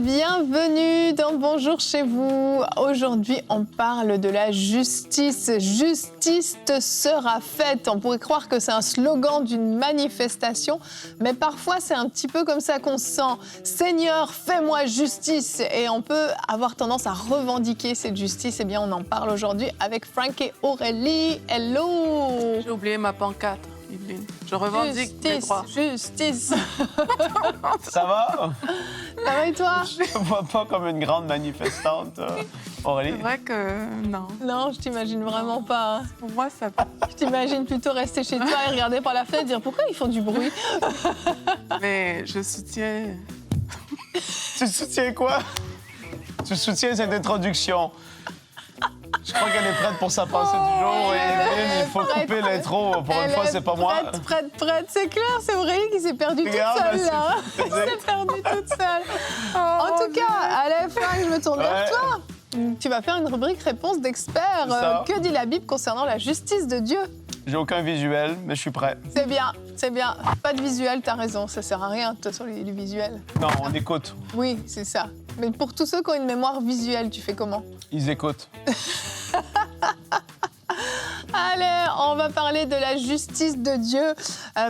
bienvenue dans Bonjour chez vous. Aujourd'hui, on parle de la justice. Justice te sera faite. On pourrait croire que c'est un slogan d'une manifestation, mais parfois c'est un petit peu comme ça qu'on se sent. Seigneur, fais-moi justice. Et on peut avoir tendance à revendiquer cette justice. Eh bien, on en parle aujourd'hui avec Frank et Aurélie. Hello! J'ai oublié ma pancarte, Yveline. Je revendique mes droits. Justice. Ça va? Ça va et toi? Je te vois pas comme une grande manifestante, Aurélie. C'est vrai que non. Non, je t'imagine vraiment pas. Pour moi, ça... Je t'imagine plutôt rester chez toi et regarder par la fenêtre et dire pourquoi ils font du bruit. Mais je soutiens... Tu soutiens quoi? Tu soutiens cette introduction. Je crois qu'elle est prête pour sa pensée du jour. Et Yveline, il faut couper l'intro. Pour une fois, c'est pas moi. Prête. C'est clair, c'est Aurélie qui s'est perdue toute seule, là. Elle s'est perdue toute seule. En tout cas, allez, Frank, je me tourne vers toi. Tu vas faire une rubrique réponse d'expert. Que dit la Bible concernant la justice de Dieu? J'ai aucun visuel, mais je suis prêt. C'est bien. Pas de visuel, t'as raison. Ça sert à rien, de toute façon, les visuels. Non, on écoute. Oui, c'est ça. Mais pour tous ceux qui ont une mémoire visuelle, tu fais comment? Ils écoutent. Allez, on va parler de la justice de Dieu.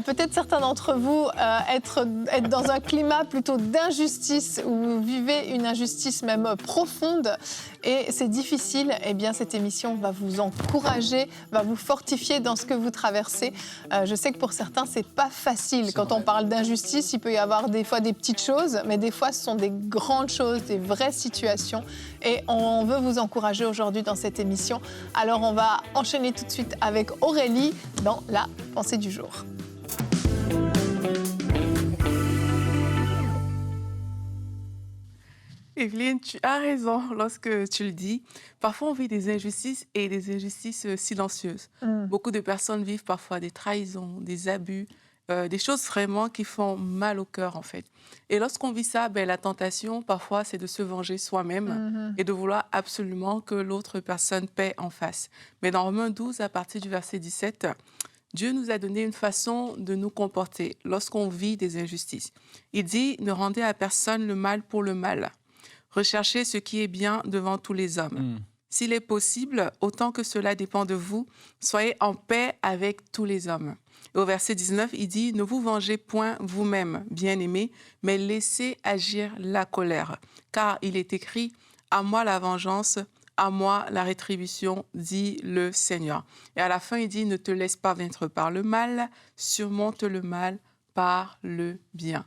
Peut-être certains d'entre vous être dans un climat plutôt d'injustice, où vous vivez une injustice même profonde et c'est difficile. Eh bien, cette émission va vous encourager, va vous fortifier dans ce que vous traversez. Je sais que pour certains, c'est pas facile. Quand on parle d'injustice, il peut y avoir des fois des petites choses, mais des fois, ce sont des grandes choses, des vraies situations. Et on veut vous encourager aujourd'hui dans cette émission. Alors, on va enchaîner tout de suite avec Aurélie dans la pensée du jour. Yveline, tu as raison lorsque tu le dis. Parfois, on vit des injustices et des injustices silencieuses. Beaucoup de personnes vivent parfois des trahisons, des abus, des choses vraiment qui font mal au cœur, en fait. Et lorsqu'on vit ça, la tentation, parfois, c'est de se venger soi-même et de vouloir absolument que l'autre personne paie en face. Mais dans Romains 12, à partir du verset 17, Dieu nous a donné une façon de nous comporter lorsqu'on vit des injustices. Il dit « Ne rendez à personne le mal pour le mal. Recherchez ce qui est bien devant tous les hommes. S'il est possible, autant que cela dépend de vous, soyez en paix avec tous les hommes. » Et au verset 19, il dit « Ne vous vengez point vous-même, bien-aimés, mais laissez agir la colère. Car il est écrit « À moi la vengeance, à moi la rétribution, dit le Seigneur. » Et à la fin, il dit « Ne te laisse pas vaincre par le mal, surmonte le mal par le bien. »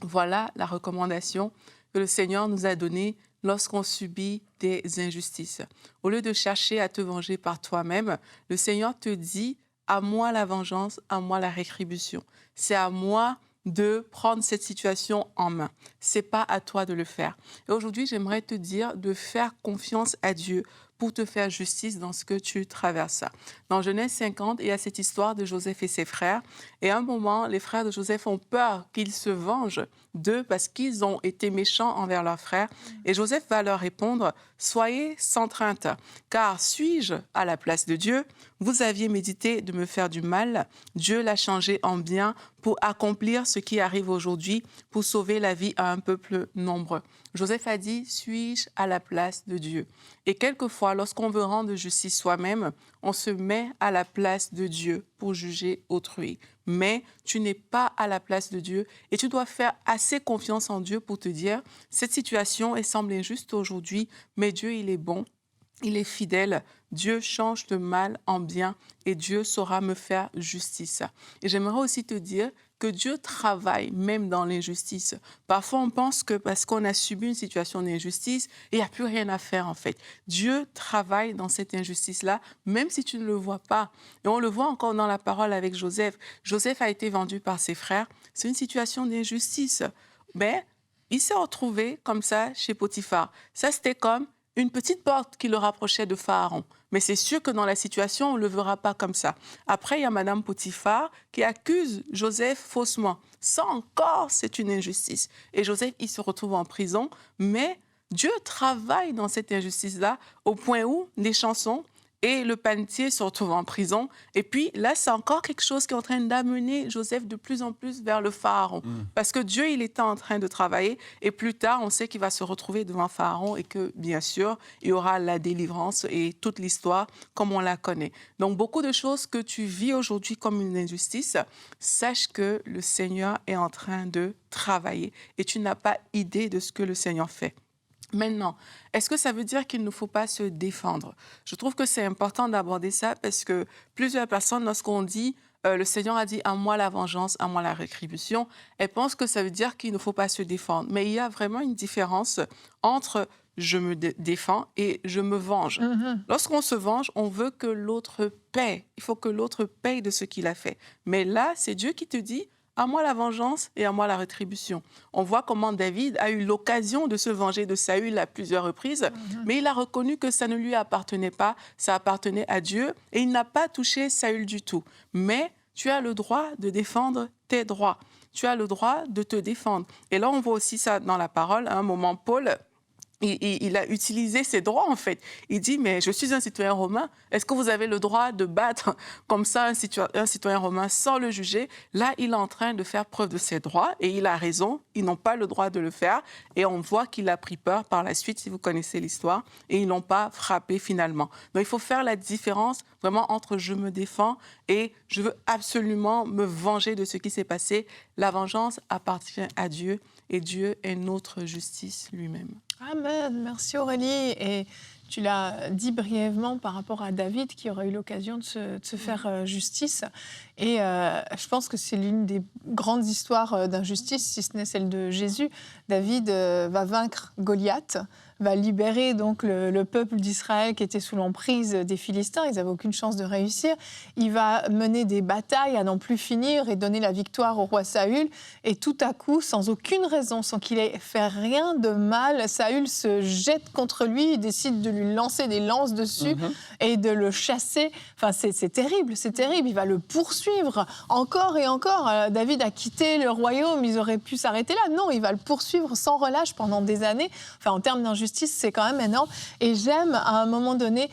Voilà la recommandation que le Seigneur nous a donnée lorsqu'on subit des injustices. Au lieu de chercher à te venger par toi-même, le Seigneur te dit « À moi la vengeance, à moi la rétribution. » C'est à moi de prendre cette situation en main. C'est pas à toi de le faire. Et aujourd'hui, j'aimerais te dire de faire confiance à Dieu pour te faire justice dans ce que tu traverses. Dans Genèse 50, il y a cette histoire de Joseph et ses frères. Et à un moment, les frères de Joseph ont peur qu'ils se vengent d'eux parce qu'ils ont été méchants envers leurs frères. Et Joseph va leur répondre « Soyez sans crainte, car suis-je à la place de Dieu? Vous aviez médité de me faire du mal. Dieu l'a changé en bien pour accomplir ce qui arrive aujourd'hui, pour sauver la vie à un peuple nombreux. » Joseph a dit « Suis-je à la place de Dieu ?» Et quelquefois, lorsqu'on veut rendre justice soi-même, on se met à la place de Dieu pour juger autrui. Mais tu n'es pas à la place de Dieu et tu dois faire assez confiance en Dieu pour te dire « Cette situation, elle semble injuste aujourd'hui, mais Dieu, il est bon. Il est fidèle. Dieu change le mal en bien et Dieu saura me faire justice. » Et j'aimerais aussi te dire que Dieu travaille même dans l'injustice. Parfois, on pense que parce qu'on a subi une situation d'injustice, il n'y a plus rien à faire en fait. Dieu travaille dans cette injustice-là, même si tu ne le vois pas. Et on le voit encore dans la parole avec Joseph. Joseph a été vendu par ses frères. C'est une situation d'injustice. Mais il s'est retrouvé comme ça chez Potiphar. Ça, c'était comme une petite porte qui le rapprochait de Pharaon. Mais c'est sûr que dans la situation, on ne le verra pas comme ça. Après, il y a Madame Potiphar qui accuse Joseph faussement. Ça encore, c'est une injustice. Et Joseph, il se retrouve en prison, mais Dieu travaille dans cette injustice-là au point où les chansons Et le panetier se retrouve en prison. Et puis là, c'est encore quelque chose qui est en train d'amener Joseph de plus en plus vers le Pharaon. Parce que Dieu, il était en train de travailler. Et plus tard, on sait qu'il va se retrouver devant Pharaon et que, bien sûr, il y aura la délivrance et toute l'histoire comme on la connaît. Donc, beaucoup de choses que tu vis aujourd'hui comme une injustice, sache que le Seigneur est en train de travailler et tu n'as pas idée de ce que le Seigneur fait. Maintenant, est-ce que ça veut dire qu'il ne faut pas se défendre? Je trouve que c'est important d'aborder ça parce que plusieurs personnes, lorsqu'on dit le Seigneur a dit « à moi la vengeance, à moi la rétribution », elles pensent que ça veut dire qu'il ne faut pas se défendre. Mais il y a vraiment une différence entre je me défends et je me venge. Lorsqu'on se venge, on veut que l'autre paie. Il faut que l'autre paie de ce qu'il a fait. Mais là, c'est Dieu qui te dit à moi la vengeance et à moi la rétribution. On voit comment David a eu l'occasion de se venger de Saül à plusieurs reprises, mais il a reconnu que ça ne lui appartenait pas, ça appartenait à Dieu, et il n'a pas touché Saül du tout. Mais tu as le droit de défendre tes droits. Tu as le droit de te défendre. Et là, on voit aussi ça dans la parole. À un moment, Paul, il a utilisé ses droits, en fait. Il dit, mais je suis un citoyen romain. Est-ce que vous avez le droit de battre comme ça un citoyen romain sans le juger? Là, il est en train de faire preuve de ses droits et il a raison. Ils n'ont pas le droit de le faire. Et on voit qu'il a pris peur par la suite, si vous connaissez l'histoire, et ils n'ont pas frappé finalement. Donc, il faut faire la différence vraiment entre je me défends et je veux absolument me venger de ce qui s'est passé. La vengeance appartient à Dieu et Dieu est notre justice lui-même. Amen. Merci Aurélie. Et tu l'as dit brièvement par rapport à David qui aura eu l'occasion de se faire justice. Et je pense que c'est l'une des grandes histoires d'injustice, si ce n'est celle de Jésus. David va vaincre Goliath, va libérer donc le peuple d'Israël qui était sous l'emprise des Philistins. Ils n'avaient aucune chance de réussir. Il va mener des batailles à n'en plus finir et donner la victoire au roi Saül. Et tout à coup, sans aucune raison, sans qu'il ait fait rien de mal, Saül se jette contre lui, il décide de lui lancer des lances dessus et de le chasser. Enfin, c'est terrible, c'est terrible. Il va le poursuivre encore et encore. David a quitté le royaume, ils auraient pu s'arrêter là. Non, il va le poursuivre sans relâche pendant des années. Enfin, en termes d'injustice, c'est quand même énorme. Et j'aime, à un moment donné,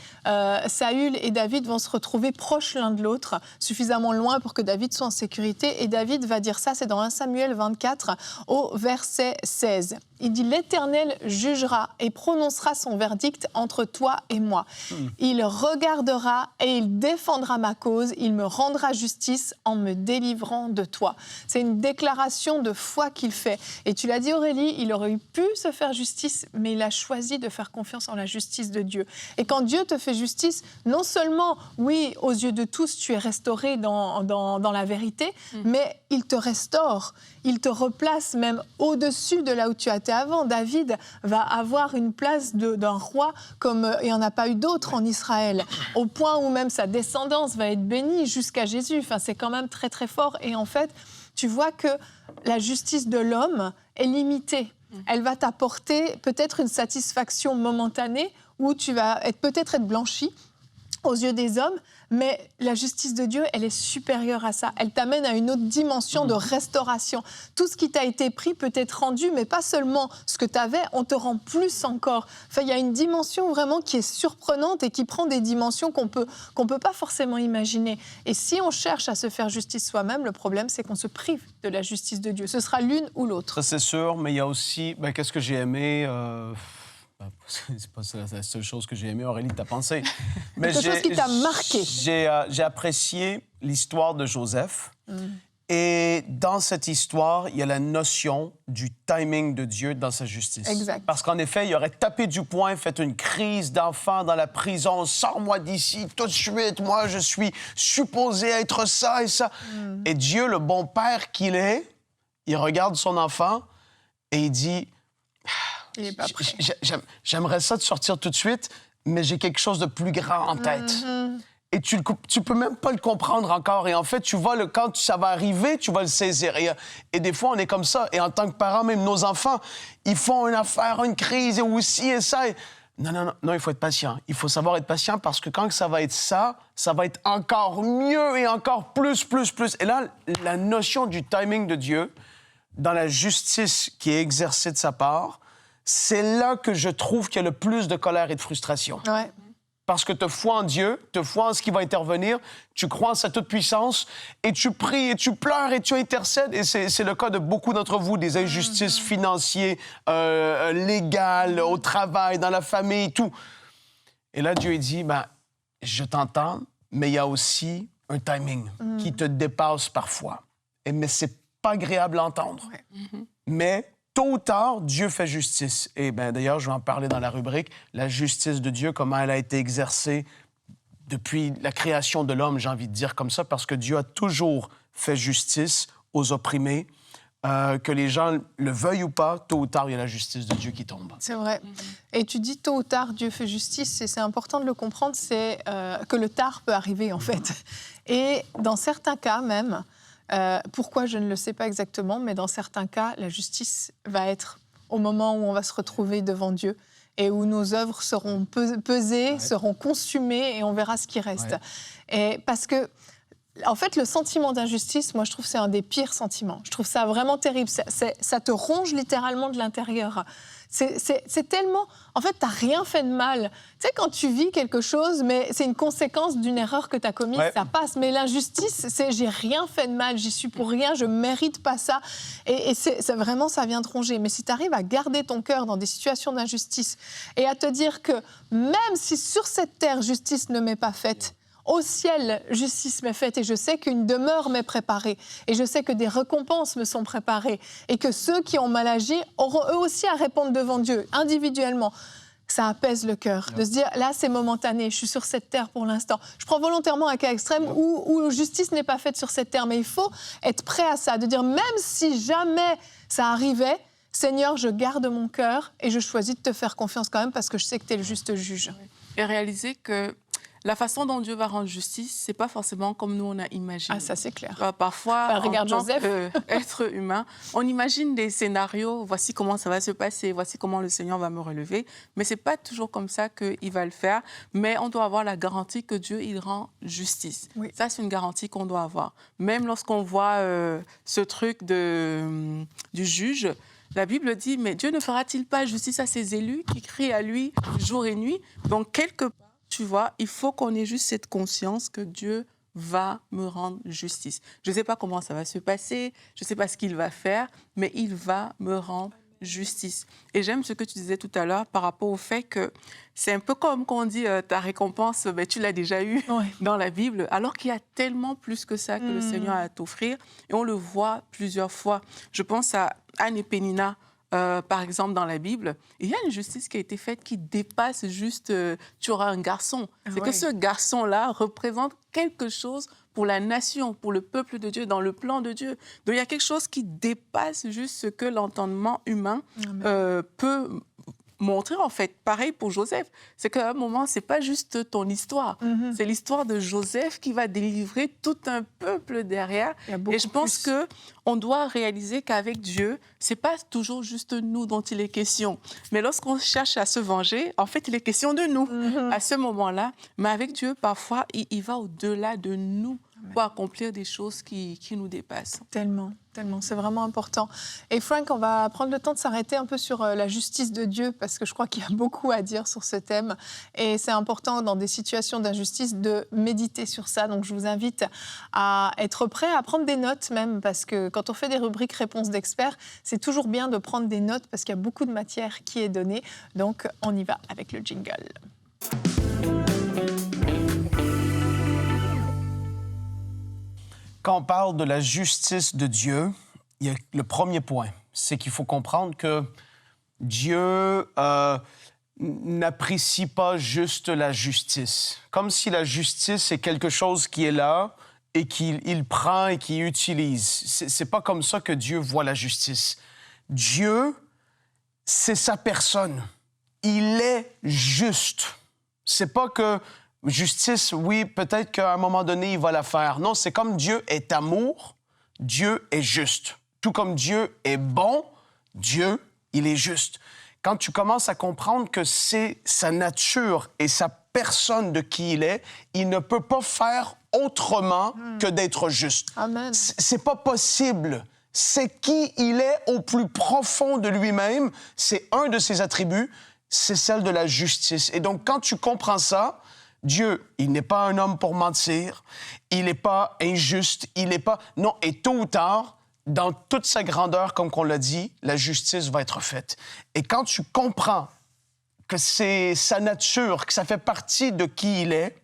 Saül et David vont se retrouver proches l'un de l'autre, suffisamment loin pour que David soit en sécurité. Et David va dire ça, c'est dans 1 Samuel 24, au verset 16. Il dit « L'Éternel jugera et prononcera son verdict entre toi et moi. Il regardera et il défendra ma cause. Il me rendra justice en me délivrant de toi. » C'est une déclaration de foi qu'il fait. Et tu l'as dit Aurélie, il aurait pu se faire justice, mais il a choisi de faire confiance en la justice de Dieu. Et quand Dieu te fait justice, non seulement, oui, aux yeux de tous, tu es restauré dans la vérité, mais il te restaure. Il te replace même au-dessus de là où tu étais avant. David va avoir une place d'un roi comme il n'y en a pas eu d'autre en Israël, au point où même sa descendance va être bénie jusqu'à Jésus. Enfin, c'est quand même très, très fort. Et en fait, tu vois que la justice de l'homme est limitée. Elle va t'apporter peut-être une satisfaction momentanée où tu vas peut-être être blanchi aux yeux des hommes, mais la justice de Dieu, elle est supérieure à ça. Elle t'amène à une autre dimension de restauration. Tout ce qui t'a été pris peut être rendu, mais pas seulement ce que tu avais, on te rend plus encore. Enfin, il y a une dimension vraiment qui est surprenante et qui prend des dimensions qu'on peut pas forcément imaginer. Et si on cherche à se faire justice soi-même, le problème, c'est qu'on se prive de la justice de Dieu. Ce sera l'une ou l'autre. Ça, c'est sûr, mais il y a aussi... qu'est-ce que j'ai aimé c'est pas la seule chose que j'ai aimée, Aurélie, t'as pensé. Mais quelque chose qui t'a marqué. J'ai apprécié l'histoire de Joseph. Et dans cette histoire, il y a la notion du timing de Dieu dans sa justice. Exact. Parce qu'en effet, il aurait tapé du poing, fait une crise d'enfant dans la prison. « Sors-moi d'ici tout de suite, moi, je suis supposé être ça et ça. » Et Dieu, le bon père qu'il est, il regarde son enfant et il dit... Il n'est pas prêt. J'aimerais ça te sortir tout de suite, mais j'ai quelque chose de plus grand en tête. Et tu peux même pas le comprendre encore. Et en fait, tu vois, quand ça va arriver, tu vas le saisir. Et des fois, on est comme ça. Et en tant que parents, même nos enfants, ils font une affaire, une crise, et aussi, et ça. Non, il faut être patient. Il faut savoir être patient parce que quand ça va être ça va être encore mieux et encore plus. Et là, la notion du timing de Dieu, dans la justice qui est exercée de sa part, c'est là que je trouve qu'il y a le plus de colère et de frustration. Ouais. parce que tu as foi en Dieu, tu as foi en ce qui va intervenir, tu crois en sa toute-puissance, et tu pries, et tu pleures, et tu intercèdes. Et c'est le cas de beaucoup d'entre vous, des injustices financières, légales, au travail, dans la famille, tout. Et là, Dieu dit, ben, je t'entends, mais il y a aussi un timing qui te dépasse parfois. Mais c'est pas agréable à entendre. Ouais. Mais tôt ou tard, Dieu fait justice. Et bien, d'ailleurs, je vais en parler dans la rubrique, la justice de Dieu, comment elle a été exercée depuis la création de l'homme, j'ai envie de dire comme ça, parce que Dieu a toujours fait justice aux opprimés. Que les gens le veuillent ou pas, tôt ou tard, il y a la justice de Dieu qui tombe. C'est vrai. Et tu dis tôt ou tard, Dieu fait justice, et c'est important de le comprendre, c'est que le tard peut arriver, en fait. Et dans certains cas même, pourquoi, je ne le sais pas exactement, mais dans certains cas, la justice va être au moment où on va se retrouver devant Dieu et où nos œuvres seront pesées, seront consumées, et on verra ce qui reste. Et parce que en fait, le sentiment d'injustice, moi, je trouve que c'est un des pires sentiments. Je trouve ça vraiment terrible. Ça te ronge littéralement de l'intérieur. C'est tellement... En fait, tu n'as rien fait de mal. Tu sais, quand tu vis quelque chose, mais c'est une conséquence d'une erreur que tu as commise, ça passe. Mais l'injustice, c'est j'ai rien fait de mal, j'y suis pour rien, je ne mérite pas ça. Et vraiment, ça vient te ronger. Mais si tu arrives à garder ton cœur dans des situations d'injustice et à te dire que même si sur cette terre, justice ne m'est pas faite, au ciel, justice m'est faite, et je sais qu'une demeure m'est préparée, et je sais que des récompenses me sont préparées, et que ceux qui ont mal agi auront eux aussi à répondre devant Dieu, individuellement. Ça apaise le cœur, de se dire, là, c'est momentané, je suis sur cette terre pour l'instant. Je prends volontairement un cas extrême où justice n'est pas faite sur cette terre, mais il faut être prêt à ça, de dire, même si jamais ça arrivait, Seigneur, je garde mon cœur, et je choisis de te faire confiance quand même, parce que je sais que tu es le juste juge. Et réaliser que la façon dont Dieu va rendre justice, c'est pas forcément comme nous on a imaginé. Ah, ça c'est clair. Parfois, regarde en tant Joseph. qu'être humain, on imagine des scénarios, voici comment ça va se passer, voici comment le Seigneur va me relever, mais c'est pas toujours comme ça qu'il va le faire, mais on doit avoir la garantie que Dieu, il rend justice. Oui. Ça, c'est une garantie qu'on doit avoir. Même lorsqu'on voit ce truc du juge, la Bible dit, mais Dieu ne fera-t-il pas justice à ses élus qui crient à lui jour et nuit? Donc, quelque part, tu vois, il faut qu'on ait juste cette conscience que Dieu va me rendre justice. Je ne sais pas comment ça va se passer, je ne sais pas ce qu'il va faire, mais il va me rendre justice. Et j'aime ce que tu disais tout à l'heure par rapport au fait que c'est un peu comme quand on dit ta récompense, ben, tu l'as déjà eue dans la Bible, alors qu'il y a tellement plus que ça que le Seigneur a à t'offrir, et on le voit plusieurs fois. Je pense à Anne et Pénina, par exemple, dans la Bible, il y a une justice qui a été faite qui dépasse juste tu auras un garçon. C'est que ce garçon-là représente quelque chose pour la nation, pour le peuple de Dieu, dans le plan de Dieu. Donc, il y a quelque chose qui dépasse juste ce que l'entendement humain peut montrer, en fait. Pareil pour Joseph. C'est qu'à un moment, c'est pas juste ton histoire. C'est l'histoire de Joseph qui va délivrer tout un peuple derrière. Et je pense qu'on doit réaliser qu'avec Dieu, c'est pas toujours juste nous dont il est question. Mais lorsqu'on cherche à se venger, en fait, il est question de nous à ce moment-là. Mais avec Dieu, parfois, il va au-delà de nous pour accomplir des choses qui nous dépassent. Tellement, tellement, c'est vraiment important. Et Frank, on va prendre le temps de s'arrêter un peu sur la justice de Dieu, parce que je crois qu'il y a beaucoup à dire sur ce thème. Et c'est important, dans des situations d'injustice, de méditer sur ça. Donc, je vous invite à être prêt à prendre des notes même, parce que quand on fait des rubriques réponses d'experts, c'est toujours bien de prendre des notes, parce qu'il y a beaucoup de matière qui est donnée. Donc, on y va avec le jingle. Quand on parle de la justice de Dieu, il y a le premier point, c'est qu'il faut comprendre que Dieu n'apprécie pas juste la justice. Comme si la justice est quelque chose qui est là et qu'il prend et qu'il utilise. C'est pas comme ça que Dieu voit la justice. Dieu, c'est sa personne. Il est juste. C'est pas que justice, oui, peut-être qu'à un moment donné, il va la faire. Non, c'est comme Dieu est amour, Dieu est juste. Tout comme Dieu est bon, Dieu, il est juste. Quand tu commences à comprendre que c'est sa nature et sa personne de qui il ne peut pas faire autrement que d'être juste. Amen. C'est pas possible. C'est qui il est au plus profond de lui-même. C'est un de ses attributs, c'est celle de la justice. Et donc, quand tu comprends ça, Dieu, il n'est pas un homme pour mentir, il n'est pas injuste, il n'est pas... Non, et tôt ou tard, dans toute sa grandeur, comme qu'on l'a dit, la justice va être faite. Et quand tu comprends que c'est sa nature, que ça fait partie de qui il est,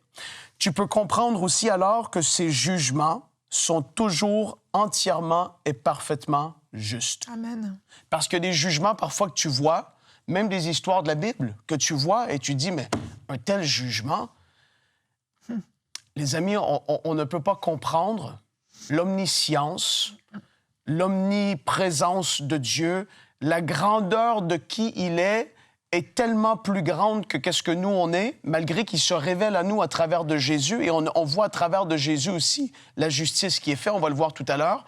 tu peux comprendre aussi alors que ses jugements sont toujours entièrement et parfaitement justes. Amen. Parce que des jugements, parfois, que tu vois, même des histoires de la Bible, que tu vois et tu dis, mais un tel jugement... Les amis, on ne peut pas comprendre l'omniscience, l'omniprésence de Dieu, la grandeur de qui il est tellement plus grande que qu'est-ce que nous on est, malgré qu'il se révèle à nous à travers de Jésus, et on voit à travers de Jésus aussi la justice qui est faite, on va le voir tout à l'heure.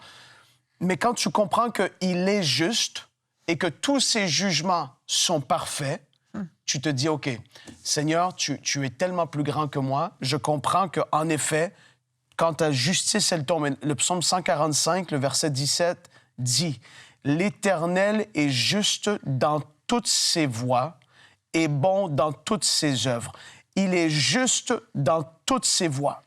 Mais quand tu comprends qu'il est juste et que tous ses jugements sont parfaits, tu te dis, OK, Seigneur, tu es tellement plus grand que moi. Je comprends qu'en effet, quand ta justice, elle tombe, le psaume 145, le verset 17, dit, « L'Éternel est juste dans toutes ses voies et bon dans toutes ses œuvres. » Il est juste dans toutes ses voies.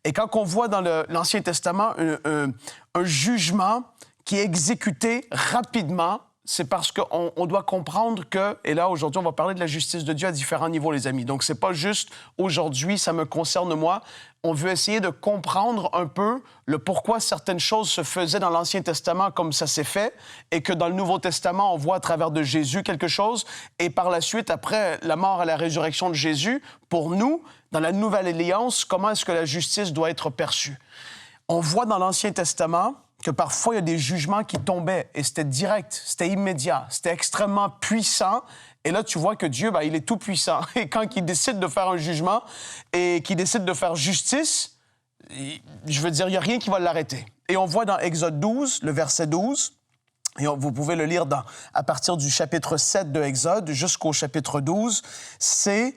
Et quand on voit dans l'Ancien Testament un jugement qui est exécuté rapidement, c'est parce qu'on doit comprendre que, et là, aujourd'hui, on va parler de la justice de Dieu à différents niveaux, les amis. Donc, c'est pas juste aujourd'hui, ça me concerne moi. On veut essayer de comprendre un peu le pourquoi certaines choses se faisaient dans l'Ancien Testament comme ça s'est fait, et que dans le Nouveau Testament, on voit à travers de Jésus quelque chose, et par la suite, après la mort et la résurrection de Jésus, pour nous, dans la Nouvelle Alliance, comment est-ce que la justice doit être perçue? On voit dans l'Ancien Testament que parfois, il y a des jugements qui tombaient et c'était direct, c'était immédiat, c'était extrêmement puissant. Et là, tu vois que Dieu, il est tout puissant. Et quand il décide de faire un jugement et qu'il décide de faire justice, je veux dire, il n'y a rien qui va l'arrêter. Et on voit dans Exode 12, le verset 12, et vous pouvez le lire à partir du chapitre 7 de Exode jusqu'au chapitre 12, c'est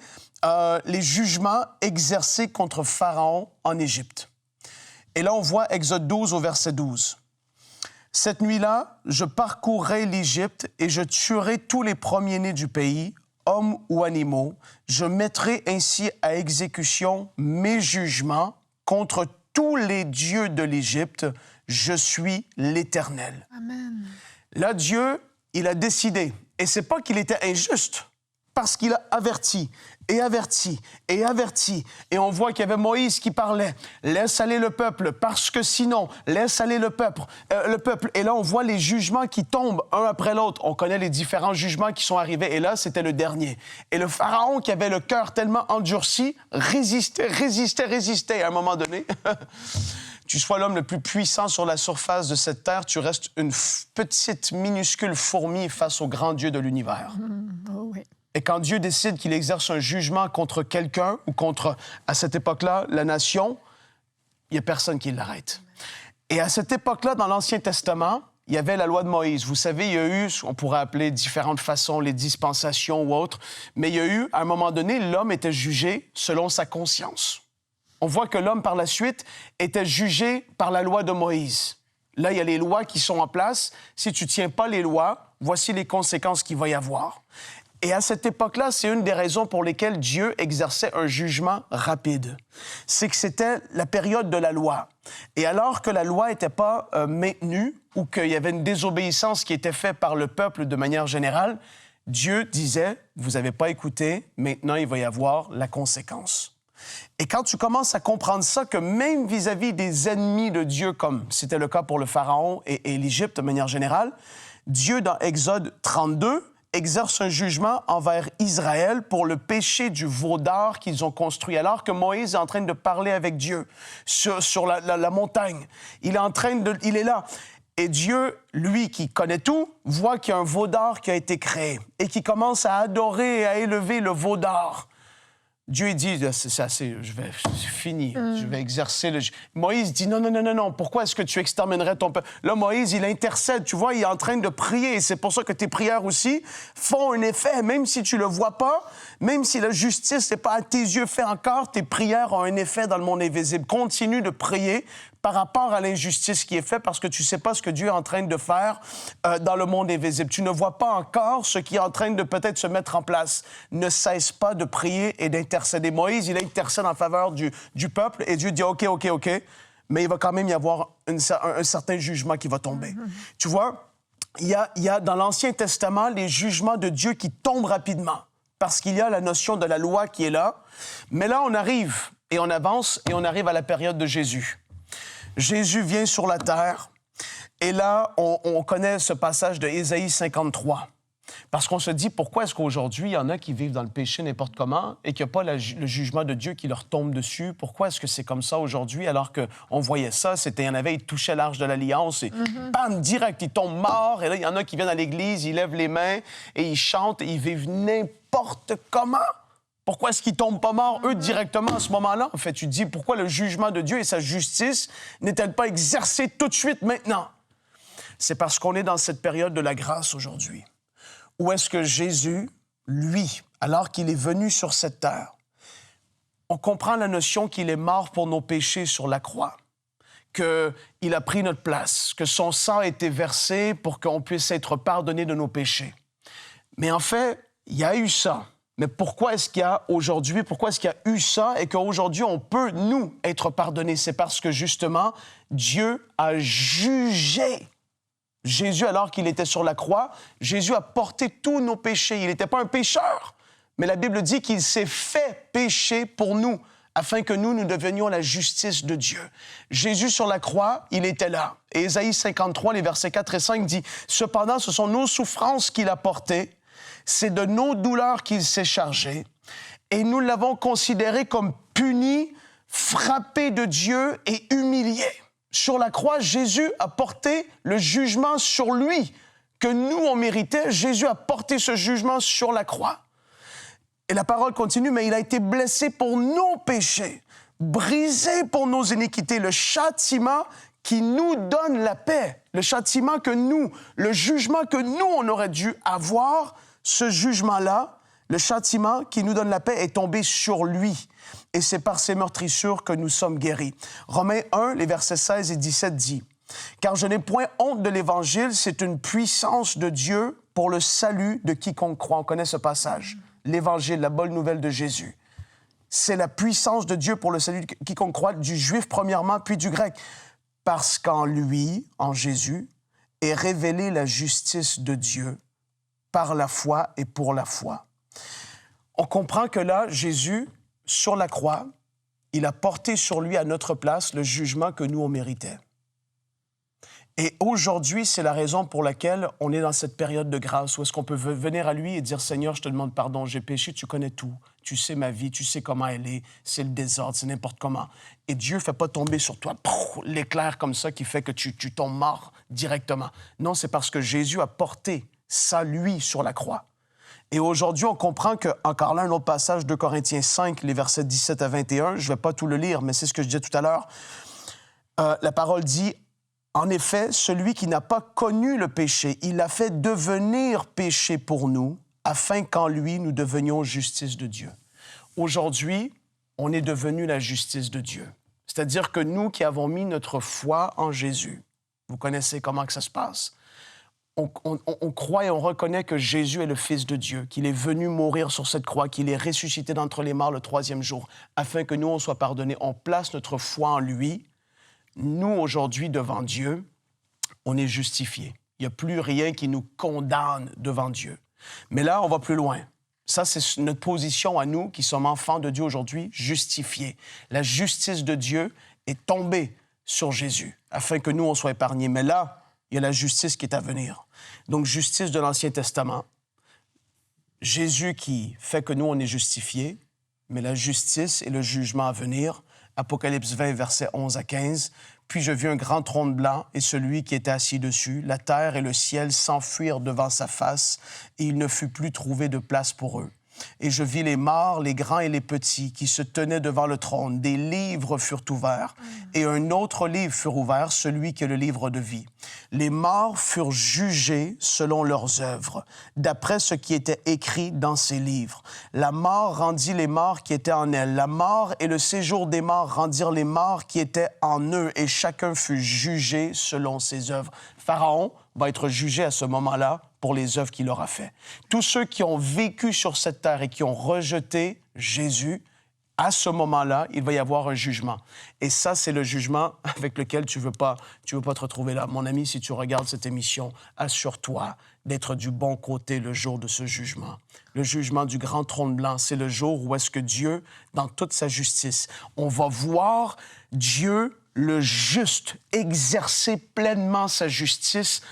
les jugements exercés contre Pharaon en Égypte. Et là, on voit Exode 12 au verset 12. « Cette nuit-là, je parcourrai l'Égypte et je tuerai tous les premiers-nés du pays, hommes ou animaux. Je mettrai ainsi à exécution mes jugements contre tous les dieux de l'Égypte. Je suis l'Éternel. » Amen. Là, Dieu, il a décidé. Et c'est pas qu'il était injuste, parce qu'il a averti. Et averti, et averti. Et on voit qu'il y avait Moïse qui parlait. « Laisse aller le peuple, parce que sinon, laisse aller le peuple. » Et là, on voit les jugements qui tombent un après l'autre. On connaît les différents jugements qui sont arrivés. Et là, c'était le dernier. Et le Pharaon, qui avait le cœur tellement endurci, résistait. À un moment donné, tu sois l'homme le plus puissant sur la surface de cette terre, tu restes une petite, minuscule fourmi face au grand Dieu de l'univers. Oh oui. Et quand Dieu décide qu'il exerce un jugement contre quelqu'un ou contre, à cette époque-là, la nation, il n'y a personne qui l'arrête. Et à cette époque-là, dans l'Ancien Testament, il y avait la loi de Moïse. Vous savez, il y a eu, on pourrait appeler différentes façons, les dispensations ou autres, mais il y a eu, à un moment donné, l'homme était jugé selon sa conscience. On voit que l'homme, par la suite, était jugé par la loi de Moïse. Là, il y a les lois qui sont en place. Si tu ne tiens pas les lois, voici les conséquences qu'il va y avoir. Et à cette époque-là, c'est une des raisons pour lesquelles Dieu exerçait un jugement rapide. C'est que c'était la période de la loi. Et alors que la loi n'était pas maintenue ou qu'il y avait une désobéissance qui était faite par le peuple de manière générale, Dieu disait, vous n'avez pas écouté, maintenant il va y avoir la conséquence. Et quand tu commences à comprendre ça, que même vis-à-vis des ennemis de Dieu, comme c'était le cas pour le Pharaon et l'Égypte de manière générale, Dieu, dans Exode 32, exerce un jugement envers Israël pour le péché du veau d'or qu'ils ont construit. Alors que Moïse est en train de parler avec Dieu sur la montagne. Il est là. Et Dieu, lui qui connaît tout, voit qu'il y a un veau d'or qui a été créé et qui commence à adorer et à élever le veau d'or. Dieu dit, c'est fini, je vais exercer le... Moïse dit, non, pourquoi est-ce que tu exterminerais ton peuple? Là, Moïse, il intercède, tu vois, il est en train de prier, et c'est pour ça que tes prières aussi font un effet, même si tu le vois pas, même si la justice n'est pas à tes yeux fait encore, tes prières ont un effet dans le monde invisible. Continue de prier par rapport à l'injustice qui est faite, parce que tu ne sais pas ce que Dieu est en train de faire dans le monde invisible. Tu ne vois pas encore ce qui est en train de peut-être se mettre en place. Ne cesse pas de prier et d'intercéder intercéder. Moïse, il intercède en faveur du peuple et Dieu dit OK, mais il va quand même y avoir un certain jugement qui va tomber. Tu vois, il y a dans l'Ancien Testament les jugements de Dieu qui tombent rapidement parce qu'il y a la notion de la loi qui est là. Mais là, on arrive et on avance et on arrive à la période de Jésus. Jésus vient sur la terre et là, on connaît ce passage de Ésaïe 53. Parce qu'on se dit, pourquoi est-ce qu'aujourd'hui, il y en a qui vivent dans le péché n'importe comment et qu'il n'y a pas le jugement de Dieu qui leur tombe dessus? Pourquoi est-ce que c'est comme ça aujourd'hui alors qu'on voyait ça? Il y en avait, ils touchaient l'Arche de l'Alliance et bam, direct, ils tombent morts. Et là, il y en a qui viennent à l'église, ils lèvent les mains et ils chantent et ils vivent n'importe comment. Pourquoi est-ce qu'ils tombent pas morts, eux, directement à ce moment-là? En fait, tu te dis, pourquoi le jugement de Dieu et sa justice n'est-elle pas exercée tout de suite maintenant? C'est parce qu'on est dans cette période de la grâce aujourd'hui. Où est-ce que Jésus, lui, alors qu'il est venu sur cette terre, on comprend la notion qu'il est mort pour nos péchés sur la croix, qu'il a pris notre place, que son sang a été versé pour qu'on puisse être pardonné de nos péchés. Mais en fait, il y a eu ça. Mais pourquoi est-ce qu'il y a aujourd'hui, pourquoi est-ce qu'il y a eu ça et qu'aujourd'hui, on peut, nous, être pardonnés? C'est parce que, justement, Dieu a jugé Jésus, alors qu'il était sur la croix, Jésus a porté tous nos péchés. Il n'était pas un pécheur, mais la Bible dit qu'il s'est fait péché pour nous, afin que nous devenions la justice de Dieu. Jésus sur la croix, il était là. Et Ésaïe 53, les versets 4 et 5 dit « Cependant, ce sont nos souffrances qu'il a portées, c'est de nos douleurs qu'il s'est chargé, et nous l'avons considéré comme puni, frappé de Dieu et humilié. » Sur la croix, Jésus a porté le jugement sur lui que nous, on méritait. Jésus a porté ce jugement sur la croix. Et la parole continue, mais il a été blessé pour nos péchés, brisé pour nos iniquités. Le châtiment qui nous donne la paix, le châtiment que nous, le jugement que nous, on aurait dû avoir, ce jugement-là, le châtiment qui nous donne la paix est tombé sur lui. Et c'est par ses meurtrissures que nous sommes guéris. Romains 1, les versets 16 et 17 dit « Car je n'ai point honte de l'Évangile, c'est une puissance de Dieu pour le salut de quiconque croit. » On connaît ce passage. L'Évangile, la bonne nouvelle de Jésus. C'est la puissance de Dieu pour le salut de quiconque croit, du juif premièrement, puis du grec. Parce qu'en lui, en Jésus, est révélée la justice de Dieu par la foi et pour la foi. On comprend que là, Jésus, sur la croix, il a porté sur lui à notre place le jugement que nous, on méritait. Et aujourd'hui, c'est la raison pour laquelle on est dans cette période de grâce où est-ce qu'on peut venir à lui et dire « Seigneur, je te demande pardon, j'ai péché, tu connais tout, tu sais ma vie, tu sais comment elle est, c'est le désordre, c'est n'importe comment. » Et Dieu ne fait pas tomber sur toi l'éclair comme ça qui fait que tu tombes mort directement. Non, c'est parce que Jésus a porté ça, lui, sur la croix. Et aujourd'hui, on comprend que, encore là, un autre passage de Corinthiens 5, les versets 17 à 21, je ne vais pas tout le lire, mais c'est ce que je disais tout à l'heure. La parole dit « En effet, celui qui n'a pas connu le péché, il l'a fait devenir péché pour nous, afin qu'en lui, nous devenions justice de Dieu. » Aujourd'hui, on est devenu la justice de Dieu. C'est-à-dire que nous qui avons mis notre foi en Jésus, vous connaissez comment que ça se passe. On croit et on reconnaît que Jésus est le Fils de Dieu, qu'il est venu mourir sur cette croix, qu'il est ressuscité d'entre les morts le 3e jour, afin que nous, on soit pardonnés. On place notre foi en lui. Nous, aujourd'hui, devant Dieu, on est justifiés. Il n'y a plus rien qui nous condamne devant Dieu. Mais là, on va plus loin. Ça, c'est notre position à nous qui sommes enfants de Dieu aujourd'hui, justifiés. La justice de Dieu est tombée sur Jésus, afin que nous, on soit épargnés. Mais là, il y a la justice qui est à venir. Donc, justice de l'Ancien Testament. Jésus qui fait que nous, on est justifiés, mais la justice et le jugement à venir. Apocalypse 20, versets 11 à 15. « Puis je vis un grand trône blanc et celui qui était assis dessus. La terre et le ciel s'enfuirent devant sa face et il ne fut plus trouvé de place pour eux. Et je vis les morts, les grands et les petits, qui se tenaient devant le trône. Des livres furent ouverts, et un autre livre fut ouvert, celui qui est le livre de vie. Les morts furent jugés selon leurs œuvres, d'après ce qui était écrit dans ces livres. La mort rendit les morts qui étaient en elle. La mort et le séjour des morts rendirent les morts qui étaient en eux, et chacun fut jugé selon ses œuvres. » Pharaon va être jugé à ce moment-là pour les œuvres qu'il aura faites. Tous ceux qui ont vécu sur cette terre et qui ont rejeté Jésus, à ce moment-là, il va y avoir un jugement. Et ça, c'est le jugement avec lequel tu veux pas te retrouver là. Mon ami, si tu regardes cette émission, assure-toi d'être du bon côté le jour de ce jugement. Le jugement du grand trône blanc, c'est le jour où est-ce que Dieu, dans toute sa justice, on va voir Dieu, le juste, exercer pleinement sa justice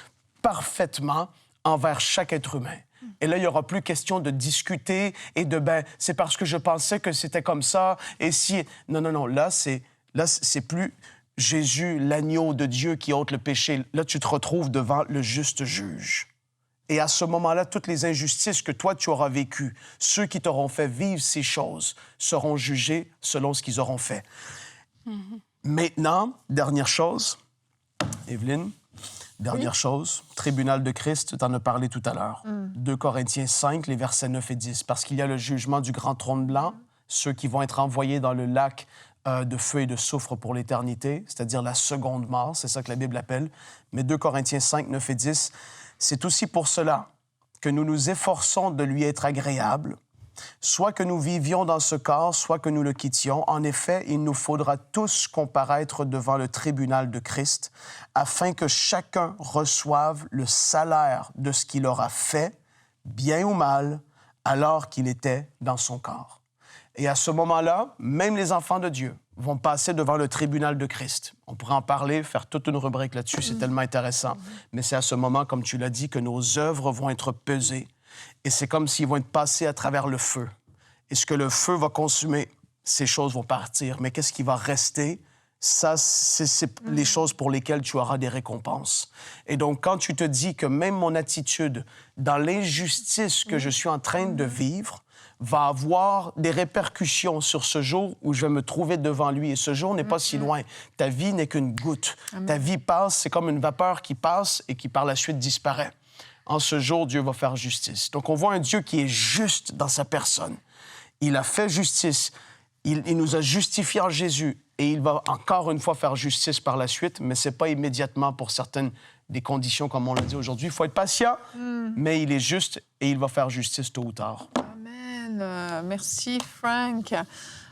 parfaitement envers chaque être humain. Et là, il n'y aura plus question de discuter et de, c'est parce que je pensais que c'était comme ça. Et si... Non. Là, c'est plus Jésus, l'agneau de Dieu qui ôte le péché. Là, tu te retrouves devant le juste juge. Et à ce moment-là, toutes les injustices que toi, tu auras vécues, ceux qui t'auront fait vivre ces choses, seront jugés selon ce qu'ils auront fait. Maintenant, dernière chose, Evelyne, dernière chose, tribunal de Christ, tu en as parlé tout à l'heure. 2 Corinthiens 5, les versets 9 et 10. Parce qu'il y a le jugement du grand trône blanc, ceux qui vont être envoyés dans le lac de feu et de soufre pour l'éternité, c'est-à-dire la seconde mort, c'est ça que la Bible appelle. Mais 2 Corinthiens 5, 9 et 10, c'est aussi pour cela que nous nous efforçons de lui être agréables, soit que nous vivions dans ce corps, soit que nous le quittions. En effet, il nous faudra tous comparaître devant le tribunal de Christ, afin que chacun reçoive le salaire de ce qu'il aura fait, bien ou mal, alors qu'il était dans son corps. Et à ce moment-là, même les enfants de Dieu vont passer devant le tribunal de Christ. On pourrait en parler, faire toute une rubrique là-dessus, c'est tellement intéressant. Mais c'est à ce moment, comme tu l'as dit, que nos œuvres vont être pesées. Et c'est comme s'ils vont être passés à travers le feu. Et ce que le feu va consumer, ces choses vont partir. Mais qu'est-ce qui va rester? Ça, c'est les choses pour lesquelles tu auras des récompenses. Et donc, quand tu te dis que même mon attitude dans l'injustice que je suis en train de vivre va avoir des répercussions sur ce jour où je vais me trouver devant lui. Et ce jour n'est pas si loin. Ta vie n'est qu'une goutte. Amen. Ta vie passe, c'est comme une vapeur qui passe et qui par la suite disparaît. En ce jour, Dieu va faire justice. Donc, on voit un Dieu qui est juste dans sa personne. Il a fait justice. Il nous a justifiés en Jésus. Et il va encore une fois faire justice par la suite, mais ce n'est pas immédiatement pour certaines des conditions, comme on l'a dit aujourd'hui. Il faut être patient, mais il est juste et il va faire justice tôt ou tard. Amen. Merci, Frank.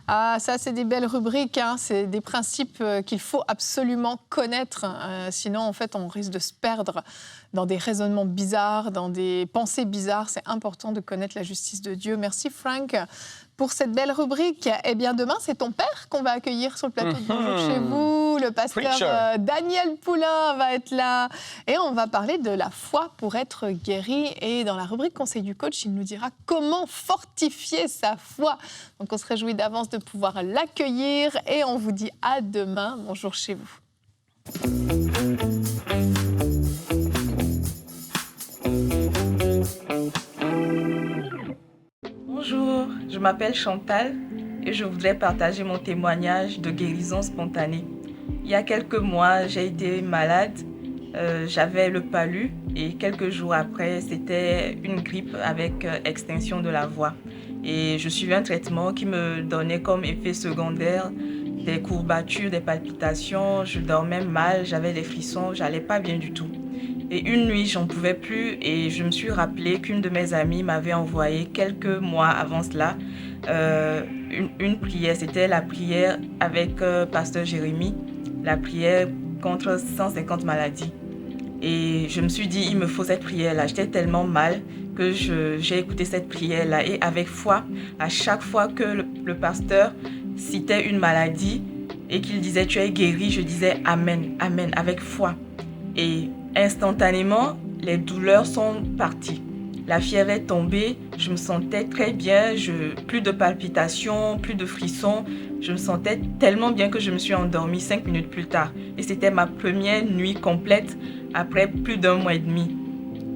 Ah, ça, c'est des belles rubriques, hein. C'est des principes qu'il faut absolument connaître. Sinon, en fait, on risque de se perdre dans des raisonnements bizarres, dans des pensées bizarres. C'est important de connaître la justice de Dieu. Merci, Frank, pour cette belle rubrique. Eh bien, demain, c'est ton père qu'on va accueillir sur le plateau de Bonjour chez vous. Le pasteur Daniel Poulain va être là. Et on va parler de la foi pour être guéri. Et dans la rubrique Conseil du coach, il nous dira comment fortifier sa foi. Donc, on se réjouit d'avance de pouvoir l'accueillir. Et on vous dit à demain. Bonjour chez vous. Bonjour, je m'appelle Chantal et je voudrais partager mon témoignage de guérison spontanée. Il y a quelques mois, j'ai été malade, j'avais le palu et quelques jours après, c'était une grippe avec extinction de la voix. Et je suivais un traitement qui me donnait comme effet secondaire des courbatures, des palpitations, je dormais mal, j'avais des frissons, j'allais pas bien du tout. Et une nuit, j'en pouvais plus et je me suis rappelé qu'une de mes amies m'avait envoyé quelques mois avant cela une prière. C'était la prière avec Pasteur Jérémy, la prière contre 150 maladies. Et je me suis dit, il me faut cette prière-là. J'étais tellement mal que j'ai écouté cette prière-là. Et avec foi, à chaque fois que le pasteur citait une maladie et qu'il disait « tu es guéri », je disais « Amen, Amen » avec foi. Et instantanément, les douleurs sont parties. La fièvre est tombée, je me sentais très bien, plus de palpitations, plus de frissons. Je me sentais tellement bien que je me suis endormie 5 minutes plus tard. Et c'était ma première nuit complète après plus d'1 mois et demi.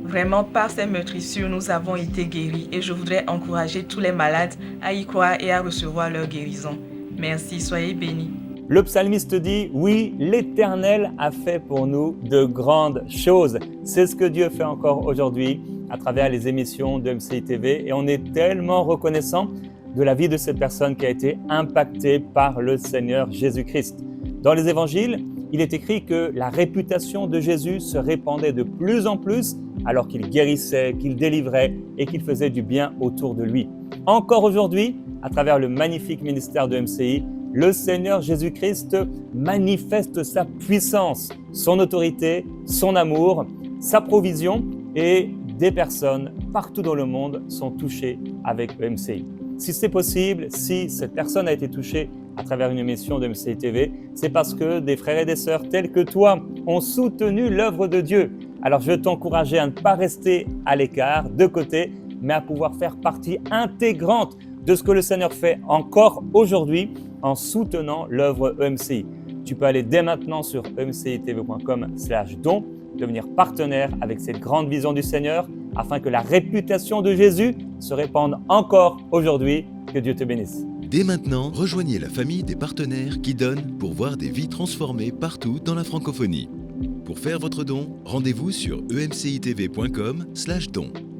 Vraiment, par ces meurtrissures, nous avons été guéris. Et je voudrais encourager tous les malades à y croire et à recevoir leur guérison. Merci, soyez bénis. Le psalmiste dit, oui, l'Éternel a fait pour nous de grandes choses. C'est ce que Dieu fait encore aujourd'hui à travers les émissions de MCI TV et on est tellement reconnaissant de la vie de cette personne qui a été impactée par le Seigneur Jésus-Christ. Dans les évangiles, il est écrit que la réputation de Jésus se répandait de plus en plus alors qu'il guérissait, qu'il délivrait et qu'il faisait du bien autour de lui. Encore aujourd'hui, à travers le magnifique ministère de MCI, le Seigneur Jésus-Christ manifeste sa puissance, son autorité, son amour, sa provision et des personnes partout dans le monde sont touchées avec MCI. Si c'est possible, si cette personne a été touchée à travers une émission de MCI TV, c'est parce que des frères et des sœurs tels que toi ont soutenu l'œuvre de Dieu. Alors je veux t'encourager à ne pas rester à l'écart, de côté, mais à pouvoir faire partie intégrante de ce que le Seigneur fait encore aujourd'hui en soutenant l'œuvre EMCI. Tu peux aller dès maintenant sur emcitv.com/don, devenir partenaire avec cette grande vision du Seigneur afin que la réputation de Jésus se répande encore aujourd'hui. Que Dieu te bénisse. Dès maintenant, rejoignez la famille des partenaires qui donnent pour voir des vies transformées partout dans la francophonie. Pour faire votre don, rendez-vous sur emcitv.com/don.